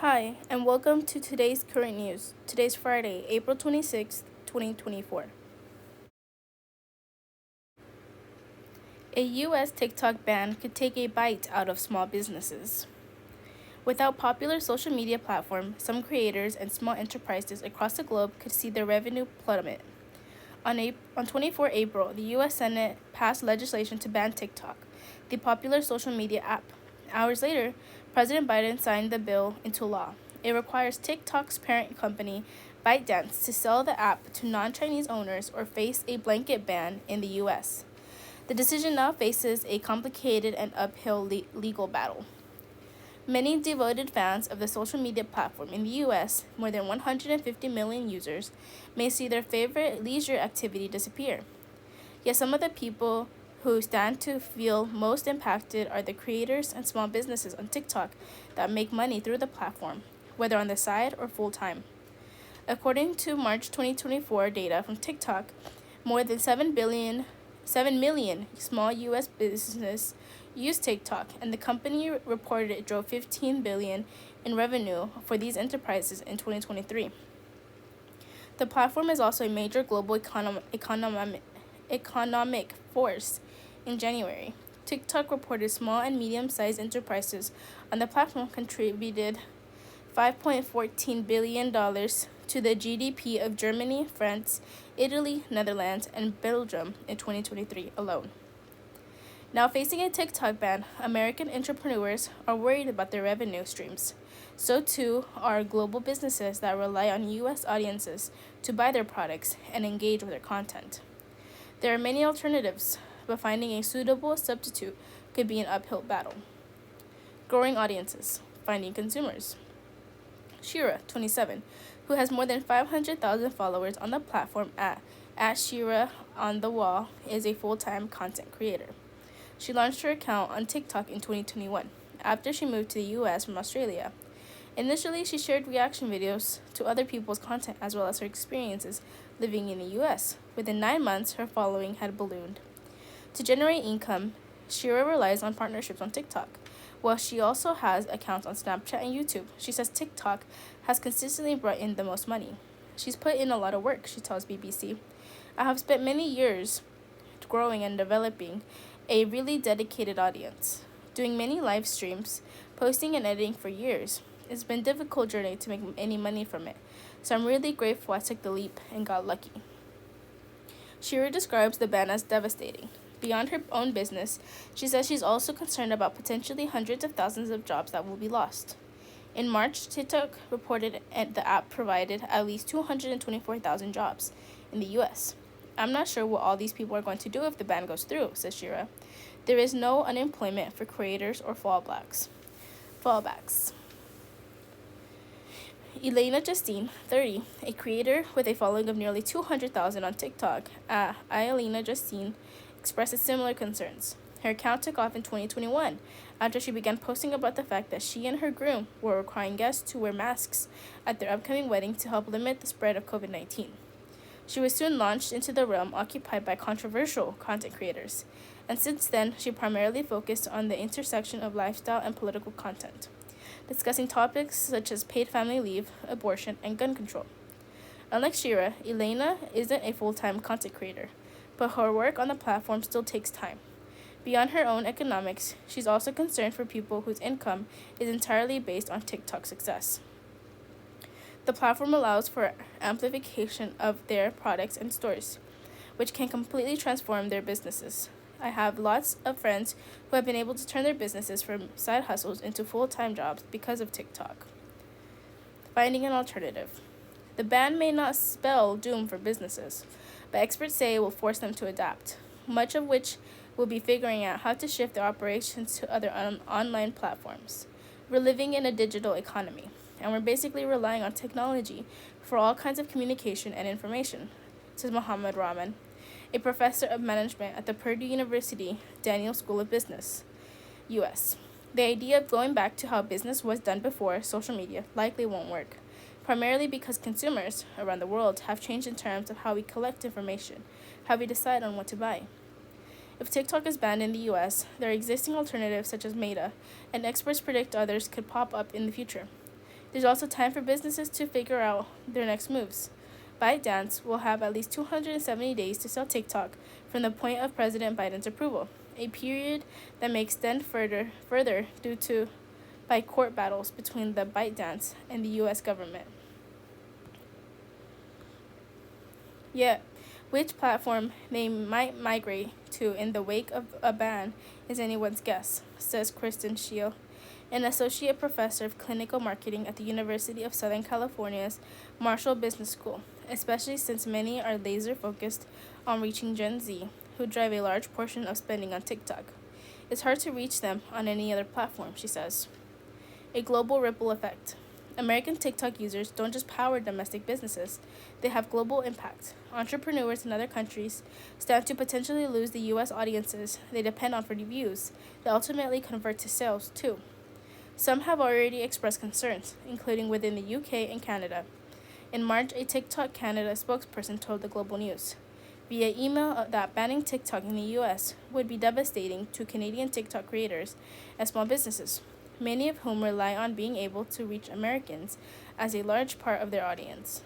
Hi, and welcome to today's current news. Today's Friday, April 26th, 2024. A U.S. TikTok ban could take a bite out of small businesses. Without popular social media platform, some creators and small enterprises across the globe could see their revenue plummet. On 24 April, the U.S. Senate passed legislation to ban TikTok, the popular social media app. Hours later, President Biden signed the bill into law. It requires TikTok's parent company, ByteDance, to sell the app to non-Chinese owners or face a blanket ban in the U.S. The decision now faces a complicated and uphill legal battle. Many devoted fans of the social media platform in the US, more than 150 million users, may see their favorite leisure activity disappear. Yet some of the people who stand to feel most impacted are the creators and small businesses on TikTok that make money through the platform, whether on the side or full time. According to March 2024 data from TikTok, more than 7 million small U.S. businesses use TikTok, and the company reported it drove 15 billion in revenue for these enterprises in 2023. The platform is also a major global economic force. In January, TikTok reported small and medium-sized enterprises on the platform contributed $5.14 billion to the GDP of Germany, France, Italy, Netherlands, and Belgium in 2023 alone. Now facing a TikTok ban, American entrepreneurs are worried about their revenue streams. So too are global businesses that rely on U.S. audiences to buy their products and engage with their content. There are many alternatives, but finding a suitable substitute could be an uphill battle. Growing audiences, finding consumers. Shira, 27, who has more than 500,000 followers on the platform at Shira on the Wall, is a full-time content creator. She launched her account on TikTok in 2021, after she moved to the US from Australia. Initially, she shared reaction videos to other people's content as well as her experiences living in the US. Within 9 months, her following had ballooned. To generate income, Shira relies on partnerships on TikTok. While she also has accounts on Snapchat and YouTube, she says TikTok has consistently brought in the most money. She's put in a lot of work, she tells BBC. I have spent many years growing and developing a really dedicated audience, doing many live streams, posting and editing for years. It's been a difficult journey to make any money from it, so I'm really grateful I took the leap and got lucky. Shira describes the ban as devastating. Beyond her own business, she says she's also concerned about potentially hundreds of thousands of jobs that will be lost. In March, TikTok reported the app provided at least 224,000 jobs in the US. I'm not sure what all these people are going to do if the ban goes through, says Shira. There is no unemployment for creators or fallbacks. Elena Justine, 30, a creator with a following of nearly 200,000 on TikTok, Elena Justine, expresses similar concerns. Her account took off in 2021 after she began posting about the fact that she and her groom were requiring guests to wear masks at their upcoming wedding to help limit the spread of COVID-19. She was soon launched into the realm occupied by controversial content creators, and since then, she primarily focused on the intersection of lifestyle and political content, discussing topics such as paid family leave, abortion, and gun control. Unlike Shira, Elena isn't a full-time content creator, but her work on the platform still takes time. Beyond her own economics, she's also concerned for people whose income is entirely based on TikTok success. The platform allows for amplification of their products and stores, which can completely transform their businesses. I have lots of friends who have been able to turn their businesses from side hustles into full-time jobs because of TikTok. Finding an alternative. The ban may not spell doom for businesses, but experts say it will force them to adapt, much of which will be figuring out how to shift their operations to other online platforms. We're living in a digital economy, and we're basically relying on technology for all kinds of communication and information, says Mohammed Rahman, a professor of management at the Purdue University Daniel School of Business, U.S. The idea of going back to how business was done before social media likely won't work, primarily because consumers around the world have changed in terms of how we collect information, how we decide on what to buy. If TikTok is banned in the US, there are existing alternatives such as Meta, and experts predict others could pop up in the future. There's also time for businesses to figure out their next moves. ByteDance will have at least 270 days to sell TikTok from the point of President Biden's approval, a period that may extend further due to by court battles between the ByteDance and the U.S. government. Yet, which platform they might migrate to in the wake of a ban is anyone's guess, says Kristen Shield, an associate professor of clinical marketing at the University of Southern California's Marshall Business School, especially since many are laser focused on reaching Gen Z, who drive a large portion of spending on TikTok. It's hard to reach them on any other platform, she says. A global ripple effect. American TikTok users don't just power domestic businesses, they have global impact. Entrepreneurs in other countries stand to potentially lose the U.S. audiences they depend on for views that ultimately convert to sales, too. Some have already expressed concerns, including within the UK and Canada. In March, a TikTok Canada spokesperson told the Global News via email that banning TikTok in the US would be devastating to Canadian TikTok creators and small businesses, many of whom rely on being able to reach Americans as a large part of their audience.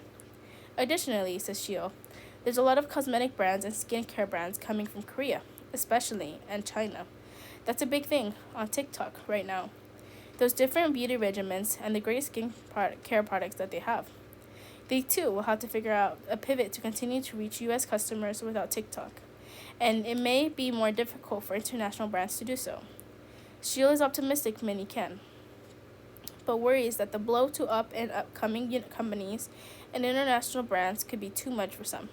Additionally, says Shio, there's a lot of cosmetic brands and skincare brands coming from Korea, especially, and China. That's a big thing on TikTok right now. Those different beauty regimens and the great care products that they have. They too will have to figure out a pivot to continue to reach U.S. customers without TikTok, and it may be more difficult for international brands to do so. Sheila is optimistic many can, but worries that the blow to up and upcoming companies and international brands could be too much for some,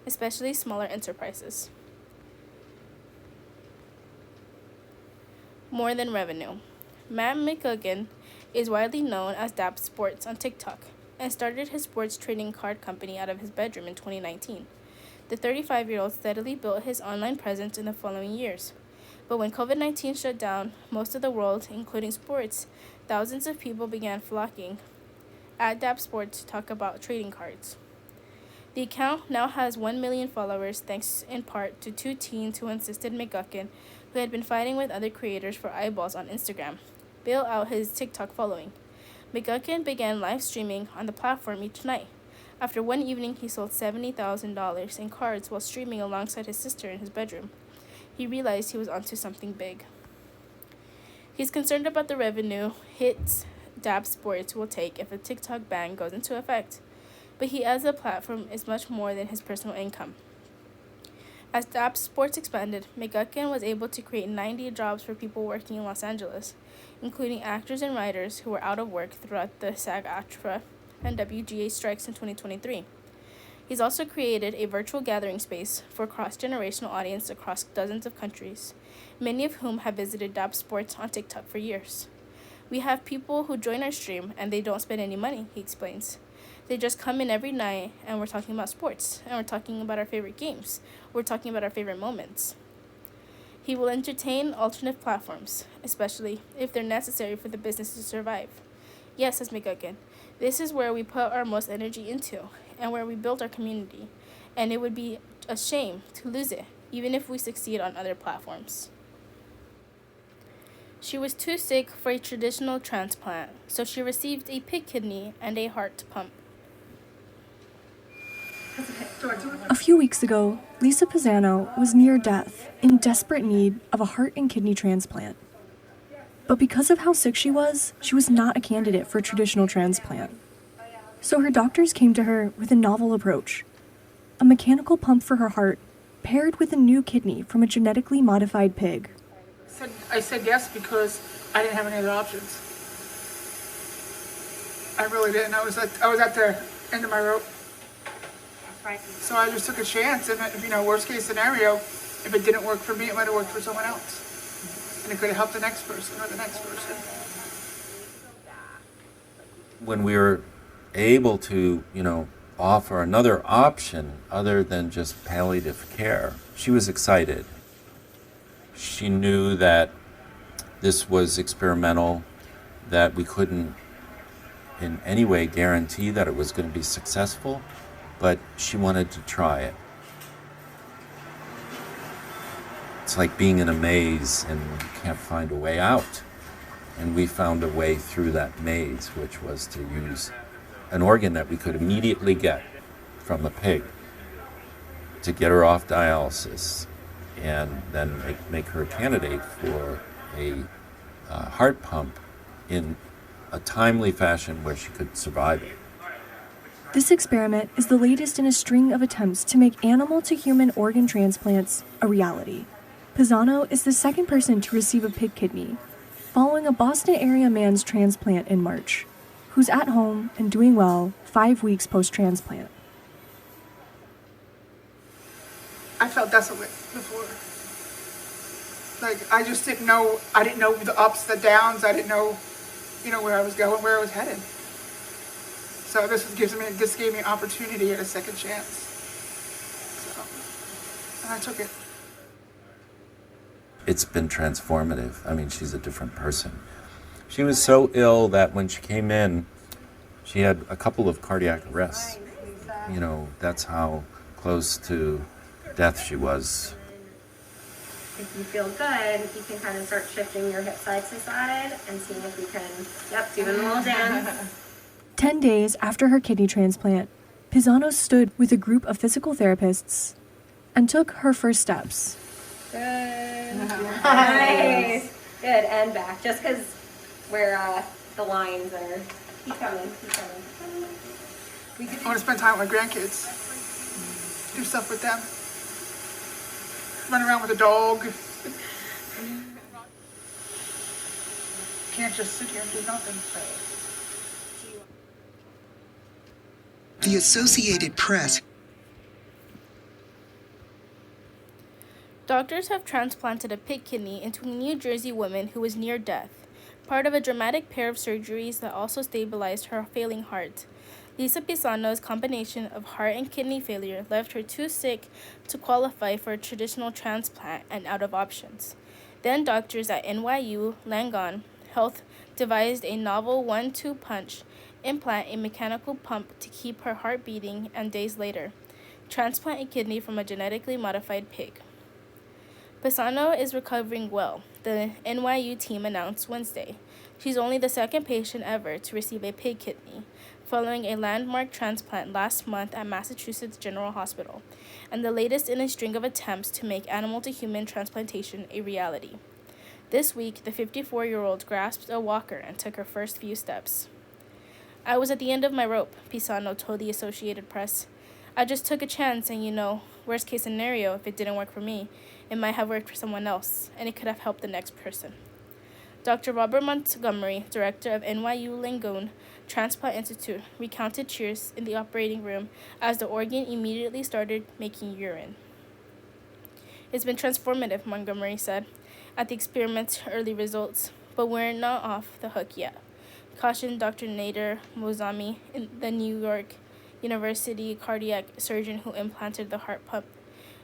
especially smaller enterprises. More than revenue. Matt McGugan is widely known as Dap Sports on TikTok and started his sports trading card company out of his bedroom in 2019. The 35-year-old steadily built his online presence in the following years. But when COVID-19 shut down most of the world, including sports, thousands of people began flocking at Dap Sports to talk about trading cards. The account now has 1 million followers thanks in part to two teens who insisted McGuckin, who had been fighting with other creators for eyeballs on Instagram, bail out his TikTok following. McGuckin began live streaming on the platform each night. After one evening, he sold $70,000 in cards while streaming alongside his sister in his bedroom. He realized he was onto something big. He's concerned about the revenue hits Dap Sports will take if a TikTok ban goes into effect, but he adds the platform is much more than his personal income. As Dap Sports expanded, McGuckin was able to create 90 jobs for people working in Los Angeles, including actors and writers who were out of work throughout the SAG-AFTRA and WGA strikes in 2023. He's also created a virtual gathering space for cross-generational audience across dozens of countries, many of whom have visited Dap Sports on TikTok for years. We have people who join our stream and they don't spend any money, he explains. They just come in every night and we're talking about sports, and we're talking about our favorite games. We're talking about our favorite moments. He will entertain alternate platforms, especially if they're necessary for the business to survive. Yes, says McGuckin, this is where we put our most energy into and where we build our community, and it would be a shame to lose it, even if we succeed on other platforms. She was too sick for a traditional transplant, so she received a pig kidney and a heart pump. A few weeks ago, Lisa Pisano was near death, in desperate need of a heart and kidney transplant. But because of how sick she was not a candidate for a traditional transplant. So her doctors came to her with a novel approach: a mechanical pump for her heart, paired with a new kidney from a genetically modified pig. I said yes because I didn't have any other options. I really didn't. I was at the end of my rope. So I just took a chance, and worst case scenario, if it didn't work for me, it might have worked for someone else. And it could have helped the next person or the next person. When we were able to, offer another option other than just palliative care, she was excited. She knew that this was experimental, that we couldn't in any way guarantee that it was going to be successful, but she wanted to try it. It's like being in a maze and you can't find a way out. And we found a way through that maze, which was to use an organ that we could immediately get from a pig to get her off dialysis and then make her a candidate for a heart pump in a timely fashion where she could survive it. This experiment is the latest in a string of attempts to make animal-to-human organ transplants a reality. Pisano is the second person to receive a pig kidney, following a Boston-area man's transplant in March, who's at home and doing well 5 weeks post-transplant. I felt desolate before. Like, I just didn't know the ups, the downs. I didn't know, where I was going, where I was headed. So this gave me an opportunity at a second chance. So, and I took it. It's been transformative. I mean, she's a different person. She was so ill that when she came in, she had a couple of cardiac arrests. That's how close to death she was. If you feel good, you can kind of start shifting your hip side to side and seeing if you can, doing a little dance. 10 days after her kidney transplant, Pisano stood with a group of physical therapists and took her first steps. Good. Nice. Good, and back, just because where the lines are. Keep coming. I want to spend time with my grandkids. Do stuff with them. Run around with a dog. Can't just sit here and do nothing. The Associated Press. Doctors have transplanted a pig kidney into a New Jersey woman who was near death, part of a dramatic pair of surgeries that also stabilized her failing heart. Lisa Pisano's combination of heart and kidney failure left her too sick to qualify for a traditional transplant and out of options. Then doctors at NYU Langone Health devised a novel 1-2 punch implant, a mechanical pump to keep her heart beating, and days later, transplant a kidney from a genetically modified pig. Pisano is recovering well, the NYU team announced Wednesday. She's only the second patient ever to receive a pig kidney, following a landmark transplant last month at Massachusetts General Hospital, and the latest in a string of attempts to make animal-to-human transplantation a reality. This week, the 54-year-old grasped a walker and took her first few steps. "I was at the end of my rope," Pisano told the Associated Press. "I just took a chance and, worst case scenario, if it didn't work for me, it might have worked for someone else, and it could have helped the next person." Dr. Robert Montgomery, director of NYU Langone Transplant Institute, recounted cheers in the operating room as the organ immediately started making urine. "It's been transformative," Montgomery said, at the experiment's early results, "but we're not off the hook yet," cautioned Dr. Nader Mozami, the New York University cardiac surgeon who implanted the heart pump.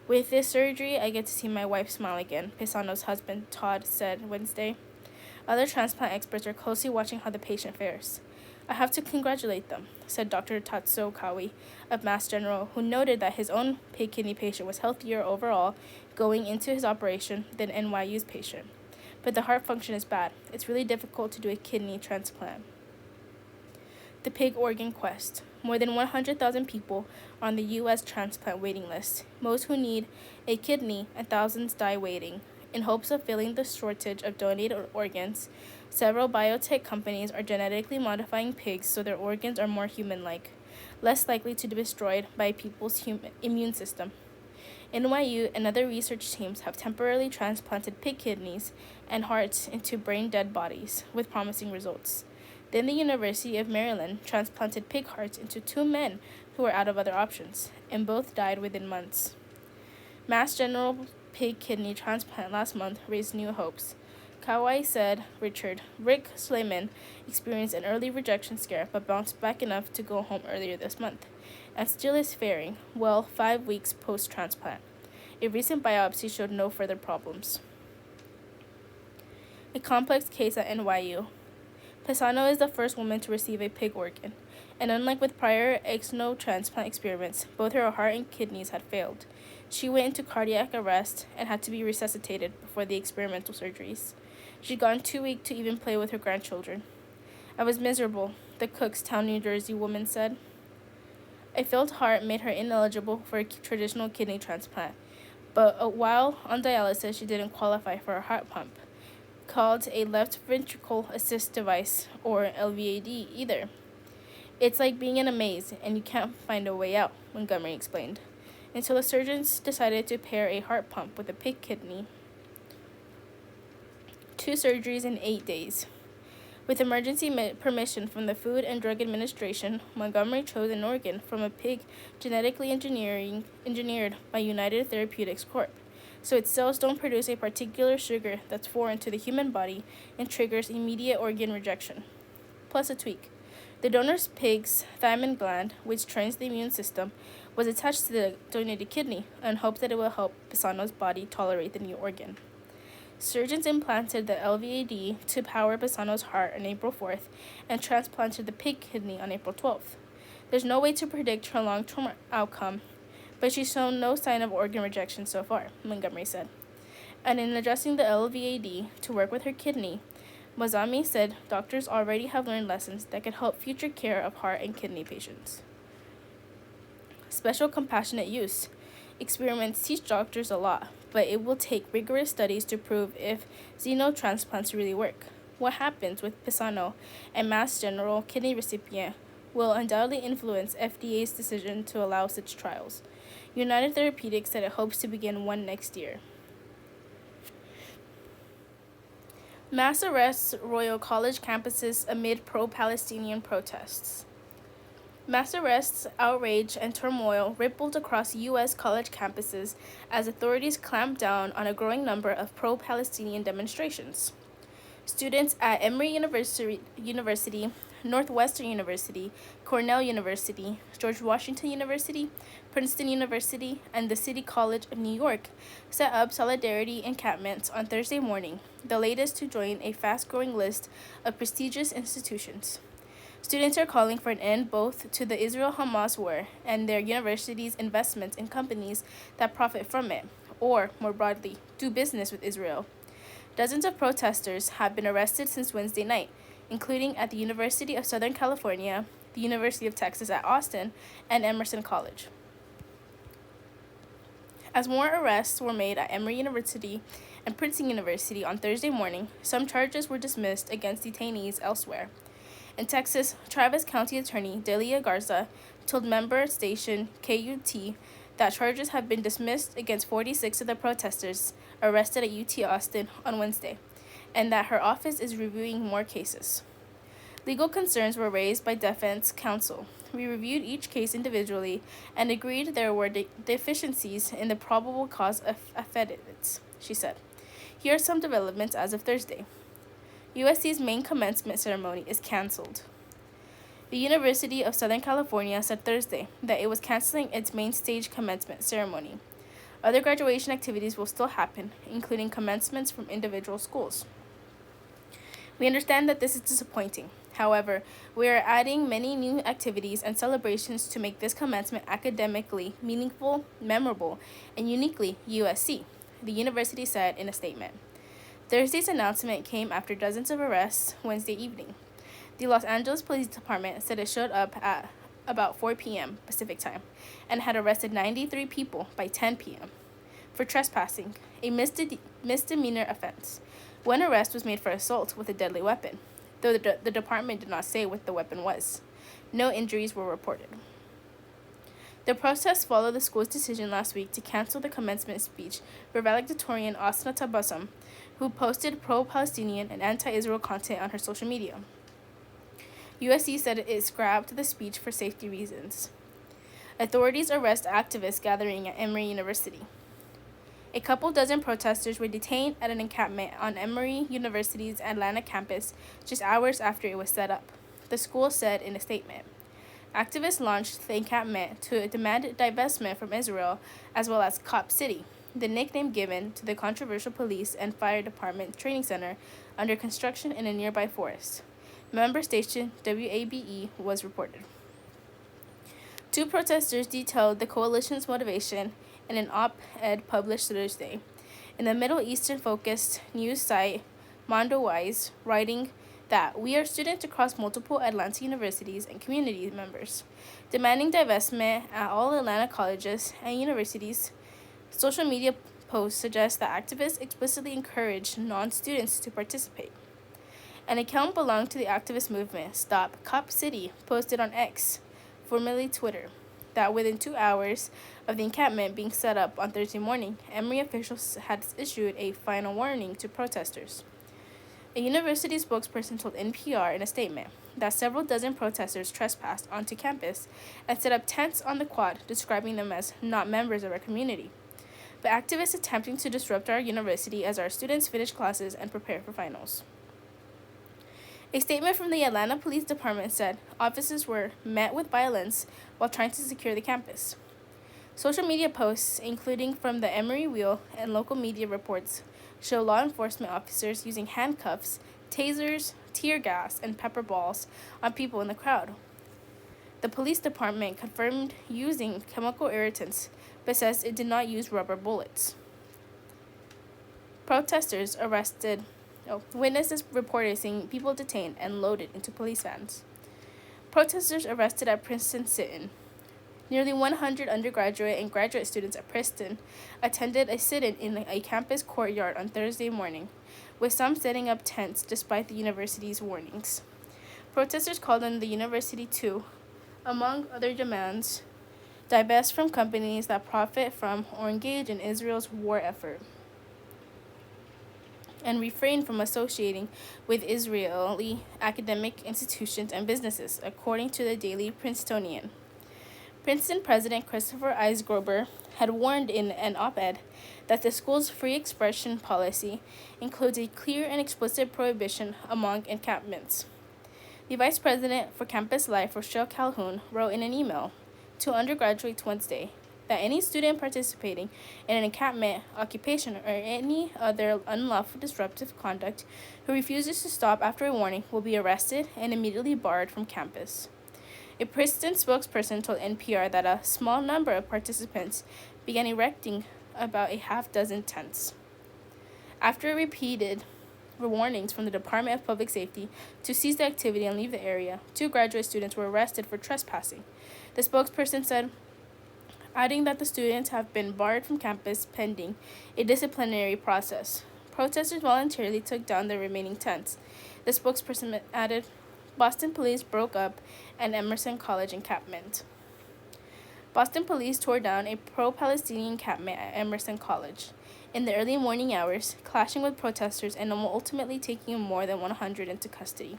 "With this surgery, I get to see my wife smile again," Pisano's husband, Todd, said Wednesday. Other transplant experts are closely watching how the patient fares. "I have to congratulate them," said Dr. Tatsuo Kawi of Mass General, who noted that his own pig kidney patient was healthier overall going into his operation than NYU's patient. "But the heart function is bad. It's really difficult to do a kidney transplant." The pig organ quest. More than 100,000 people are on the U.S. transplant waiting list, most who need a kidney, and thousands die waiting. In hopes of filling the shortage of donated organs, several biotech companies are genetically modifying pigs so their organs are more human-like, less likely to be destroyed by people's immune system. NYU and other research teams have temporarily transplanted pig kidneys and hearts into brain-dead bodies, with promising results. Then the University of Maryland transplanted pig hearts into 2 men who were out of other options, and both died within months. Mass General pig kidney transplant last month raised new hopes. Kawai said Rick Slayman experienced an early rejection scare but bounced back enough to go home earlier this month, and still is faring well 5 weeks post-transplant. A recent biopsy showed no further problems. A complex case at NYU. Pisano is the first woman to receive a pig organ, and unlike with prior xenotransplant experiments, both her heart and kidneys had failed. She went into cardiac arrest and had to be resuscitated before the experimental surgeries. She'd gone too weak to even play with her grandchildren. I was miserable, the Cookstown, New Jersey woman said. A failed heart made her ineligible for a traditional kidney transplant, but while on dialysis, she didn't qualify for a heart pump, called a left ventricle assist device, or LVAD, either. It's like being in a maze, and you can't find a way out, Montgomery explained, until the surgeons decided to pair a heart pump with a pig kidney. 2 surgeries in 8 days. With emergency permission from the Food and Drug Administration, Montgomery chose an organ from a pig genetically engineered by United Therapeutics Corp., so its cells don't produce a particular sugar that's foreign to the human body and triggers immediate organ rejection. Plus a tweak. The donor's pig's thymin gland, which trains the immune system, was attached to the donated kidney and hoped that it will help Pisano's body tolerate the new organ. Surgeons implanted the LVAD to power Pisano's heart on April 4th and transplanted the pig kidney on April 12th. There's no way to predict her long-term outcome, but she's shown no sign of organ rejection so far, Montgomery said. And in adjusting the LVAD to work with her kidney, Mazami said doctors already have learned lessons that could help future care of heart and kidney patients. Special compassionate use. Experiments teach doctors a lot, but it will take rigorous studies to prove if xenotransplants really work. What happens with Pisano, a Mass General kidney recipient, will undoubtedly influence FDA's decision to allow such trials. United Therapeutics said it hopes to begin one next year. Mass arrests Royal College campuses amid pro-Palestinian protests. Mass arrests, outrage, and turmoil rippled across U.S. college campuses as authorities clamped down on a growing number of pro-Palestinian demonstrations. Students at Emory University, Northwestern University, Cornell University, George Washington University, Princeton University, and the City College of New York set up solidarity encampments on Thursday morning, the latest to join a fast-growing list of prestigious institutions. Students are calling for an end both to the Israel-Hamas war and their universities' investments in companies that profit from it, or, more broadly, do business with Israel. Dozens of protesters have been arrested since Wednesday night, including at the University of Southern California, the University of Texas at Austin, and Emerson College. As more arrests were made at Emory University and Princeton University on Thursday morning, some charges were dismissed against detainees elsewhere. In Texas, Travis County Attorney Delia Garza told member station KUT that charges have been dismissed against 46 of the protesters arrested at UT Austin on Wednesday, and that her office is reviewing more cases. Legal concerns were raised by defense counsel. We reviewed each case individually and agreed there were deficiencies in the probable cause of affidavits, she said. Here are some developments as of Thursday. USC's main commencement ceremony is canceled. The University of Southern California said Thursday that it was canceling its main stage commencement ceremony. Other graduation activities will still happen, including commencements from individual schools. We understand that this is disappointing. However, we are adding many new activities and celebrations to make this commencement academically meaningful, memorable, and uniquely USC, the university said in a statement. Thursday's announcement came after dozens of arrests Wednesday evening. The Los Angeles Police Department said it showed up at about 4 p.m. Pacific time and had arrested 93 people by 10 p.m. for trespassing, a misdemeanor offense. One arrest was made for assault with a deadly weapon, though the department did not say what the weapon was. No injuries were reported. The protests followed the school's decision last week to cancel the commencement speech for valedictorian Asna Tabassum, who posted pro-Palestinian and anti-Israel content on her social media. USC said it scrapped the speech for safety reasons. Authorities arrest activists gathering at Emory University. A couple dozen protesters were detained at an encampment on Emory University's Atlanta campus just hours after it was set up, the school said in a statement. Activists launched the encampment to demand divestment from Israel, as well as Cop City, the nickname given to the controversial police and fire department training center under construction in a nearby forest. Member station WABE was reported. 2 protesters detailed the coalition's motivation in an op-ed published Thursday in the Middle Eastern-focused news site Mondowise, writing that we are students across multiple Atlanta universities and community members, demanding divestment at all Atlanta colleges and universities. Social media posts suggest that activists explicitly encourage non-students to participate. An account belonging to the activist movement, Stop Cop City, posted on X, formerly Twitter, that within 2 hours of the encampment being set up on Thursday morning, Emory officials had issued a final warning to protesters. A university spokesperson told NPR in a statement that several dozen protesters trespassed onto campus and set up tents on the quad, describing them as not members of our community, but activists attempting to disrupt our university as our students finish classes and prepare for finals. A statement from the Atlanta Police Department said officers were met with violence while trying to secure the campus. Social media posts, including from the Emory Wheel and local media reports, show law enforcement officers using handcuffs, tasers, tear gas, and pepper balls on people in the crowd. The police department confirmed using chemical irritants, but says it did not use rubber bullets. Witnesses reported seeing people detained and loaded into police vans. Protesters arrested at Princeton sit-in. Nearly 100 undergraduate and graduate students at Princeton attended a sit-in in a campus courtyard on Thursday morning, with some setting up tents despite the university's warnings. Protesters called on the university to, among other demands, divest from companies that profit from or engage in Israel's war effort, and refrain from associating with Israeli academic institutions and businesses, according to the Daily Princetonian. Princeton President Christopher Eisgruber had warned in an op-ed that the school's free expression policy includes a clear and explicit prohibition among encampments. The vice president for campus life, Rochelle Calhoun, wrote in an email to undergraduates Wednesday that any student participating in an encampment, occupation, or any other unlawful disruptive conduct who refuses to stop after a warning will be arrested and immediately barred from campus. A Princeton spokesperson told NPR that a small number of participants began erecting about a half-dozen tents. After repeated warnings from the Department of Public Safety to cease the activity and leave the area, 2 graduate students were arrested for trespassing. The spokesperson said, adding that the students have been barred from campus pending a disciplinary process. Protesters voluntarily took down the remaining tents. The spokesperson added, Boston police broke up an Emerson College encampment. Boston police tore down a pro-Palestinian encampment at Emerson College in the early morning hours, clashing with protesters and ultimately taking more than 100 into custody.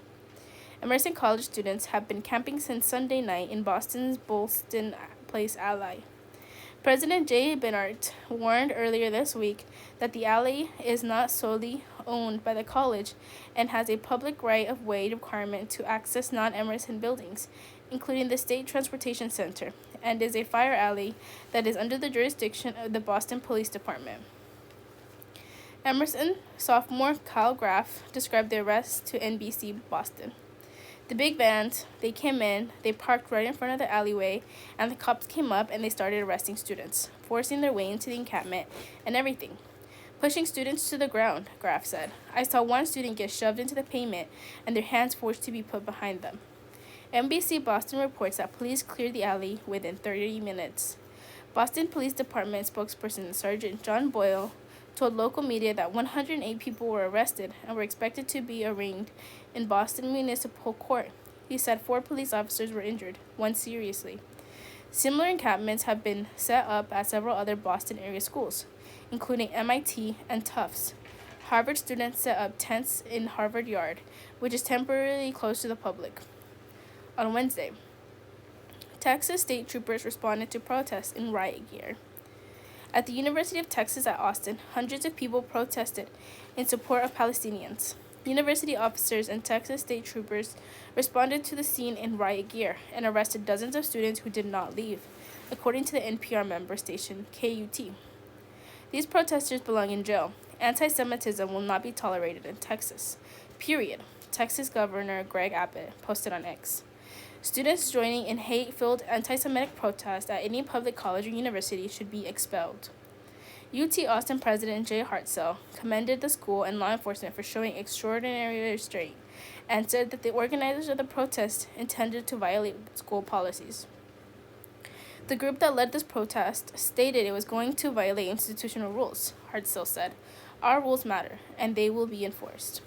Emerson College students have been camping since Sunday night in Boston's Bolston Place alley. President Jay Bernhardt warned earlier this week that the alley is not solely owned by the college and has a public right-of-way requirement to access non-Emerson buildings, including the State Transportation Center, and is a fire alley that is under the jurisdiction of the Boston Police Department. Emerson sophomore Kyle Graff described the arrest to NBC Boston. The big vans, they came in, they parked right in front of the alleyway, and the cops came up and they started arresting students, forcing their way into the encampment and everything. Pushing students to the ground, Graff said. I saw one student get shoved into the pavement and their hands forced to be put behind them. NBC Boston reports that police cleared the alley within 30 minutes. Boston Police Department spokesperson Sergeant John Boyle told local media that 108 people were arrested and were expected to be arraigned in Boston Municipal Court. He said 4 police officers were injured, 1 seriously. Similar encampments have been set up at several other Boston area schools, including MIT and Tufts. Harvard students set up tents in Harvard Yard, which is temporarily closed to the public. On Wednesday, Texas state troopers responded to protests in riot gear. At the University of Texas at Austin, hundreds of people protested in support of Palestinians. University officers and Texas state troopers responded to the scene in riot gear and arrested dozens of students who did not leave, according to the NPR member station KUT. These protesters belong in jail. Anti-Semitism will not be tolerated in Texas. Period. Texas Governor Greg Abbott posted on X. Students joining in hate-filled anti-Semitic protests at any public college or university should be expelled. UT Austin President Jay Hartzell commended the school and law enforcement for showing extraordinary restraint and said that the organizers of the protest intended to violate school policies. The group that led this protest stated it was going to violate institutional rules, Hartzell said. Our rules matter, and they will be enforced.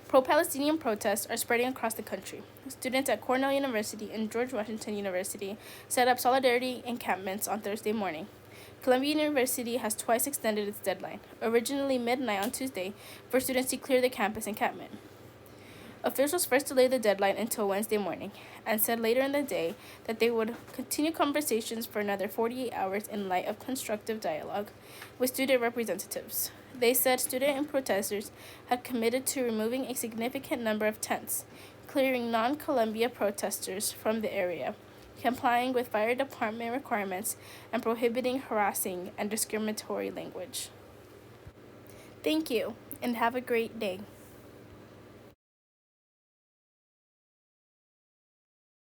Pro-Palestinian protests are spreading across the country. Students at Cornell University and George Washington University set up solidarity encampments on Thursday morning. Columbia University has twice extended its deadline, originally midnight on Tuesday, for students to clear the campus encampment. Officials first delayed the deadline until Wednesday morning and said later in the day that they would continue conversations for another 48 hours in light of constructive dialogue with student representatives. They said student and protesters had committed to removing a significant number of tents, clearing non-Columbia protesters from the area, complying with fire department requirements, and prohibiting harassing and discriminatory language. Thank you, and have a great day.